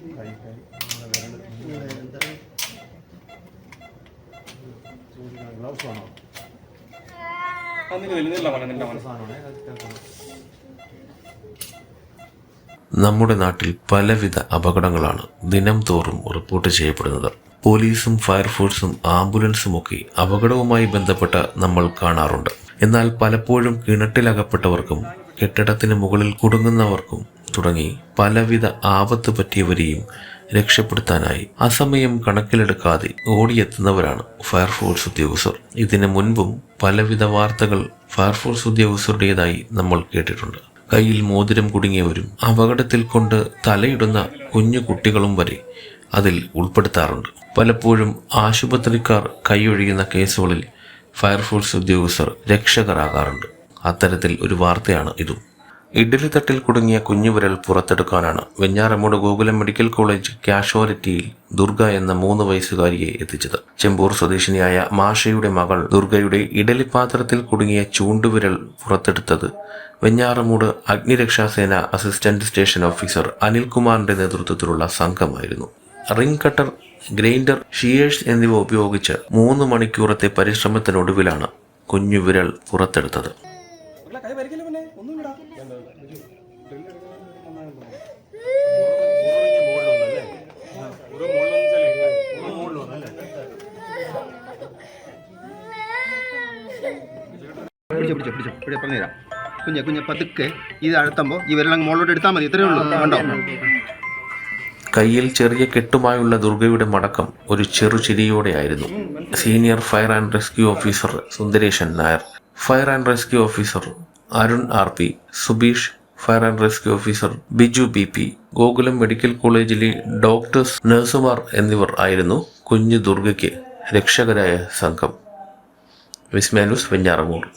നമ്മുടെ നാട്ടിൽ പലവിധ അപകടങ്ങളാണ് ദിനം തോറും റിപ്പോർട്ട് ചെയ്യപ്പെടുന്നത്. പോലീസും ഫയർഫോഴ്സും ആംബുലൻസും ഒക്കെ അപകടവുമായി ബന്ധപ്പെട്ട് നമ്മൾ കാണാറുണ്ട്. എന്നാൽ പലപ്പോഴും കിണറ്റിലകപ്പെട്ടവർക്കും കെട്ടിടത്തിന് മുകളിൽ കുടുങ്ങുന്നവർക്കും തുടങ്ങി പലവിധ ആപത്ത് പറ്റിയവരെയും രക്ഷപ്പെടുത്താനായി അസമയം കണക്കിലെടുക്കാതെ ഓടിയെത്തുന്നവരാണ് ഫയർഫോഴ്സ് ഉദ്യോഗസ്ഥർ. ഇതിനു മുൻപും പലവിധ വാർത്തകൾ ഫയർഫോഴ്സ് ഉദ്യോഗസ്ഥരുടേതായി നമ്മൾ കേട്ടിട്ടുണ്ട്. കയ്യിൽ മോതിരം കുടുങ്ങിയവരും അപകടത്തിൽ കൊണ്ട് തലയിടുന്ന കുഞ്ഞു കുട്ടികളും വരെ അതിൽ ഉൾപ്പെടുത്താറുണ്ട്. പലപ്പോഴും ആശുപത്രിക്കാർ കൈയൊഴിയുന്ന കേസുകളിൽ ഫയർഫോഴ്സ് ഉദ്യോഗസ്ഥർ രക്ഷകരാകാറുണ്ട്. അത്തരത്തിൽ ഒരു വാർത്തയാണ് ഇതും. ഇഡ്ഡലിത്തട്ടിൽ കുടുങ്ങിയ കുഞ്ഞുവിരൽ പുറത്തെടുക്കാനാണ് വെഞ്ഞാറമൂട് ഗോകുലം മെഡിക്കൽ കോളേജ് കാഷ്വാലിറ്റിയിൽ ദുർഗ എന്ന 3 വയസ്സുകാരിയെ എത്തിച്ചത്. ചെമ്പൂർ സ്വദേശിനിയായ മാഷയുടെ മകൾ ദുർഗയുടെ ഇഡലിപ്പാത്രത്തിൽ കുടുങ്ങിയ ചൂണ്ടുവിരൽ പുറത്തെടുത്തത് വെഞ്ഞാറമൂട് അഗ്നിരക്ഷാസേന അസിസ്റ്റന്റ് സ്റ്റേഷൻ ഓഫീസർ അനിൽകുമാറിന്റെ നേതൃത്വത്തിലുള്ള സംഘമായിരുന്നു. റിംഗ് കട്ടർ, ഗ്രൈൻഡർ, ഷിയേഴ്സ് എന്നിവ ഉപയോഗിച്ച് 3 മണിക്കൂറത്തെ പരിശ്രമത്തിനൊടുവിലാണ് കുഞ്ഞുവിരൽ പുറത്തെടുത്തത്. പറഞ്ഞുതരാം. കുഞ്ഞെ പതുക്കെ ഇത് അഴുത്തുമ്പോൾ ഈ വിരലങ്ങ് മുകളിലോട്ട് എടുത്താൽ മതി. ഇത്രയേ ഉള്ളൂ. കണ്ടോ? കയ്യിൽ ചെറിയ കെട്ടുമായുള്ള ദുർഗയുടെ മടക്കം ഒരു ചെറുചിരിയോടെയായിരുന്നു. Senior fire and rescue officer Sundaresan Nair, fire and rescue officer Arun RP, Subeesh, fire and rescue officer Biju BP, Gokulam medical കോളേജിലെ ഡോക്ടേഴ്സ്, നഴ്സുമാർ എന്നിവർ ആയിരുന്നു കുഞ്ഞു ദുർഗയ്ക്ക് രക്ഷകരായ സംഘം. വിസ്മയ ന്യൂസ്, വെഞ്ഞാറമൂട്.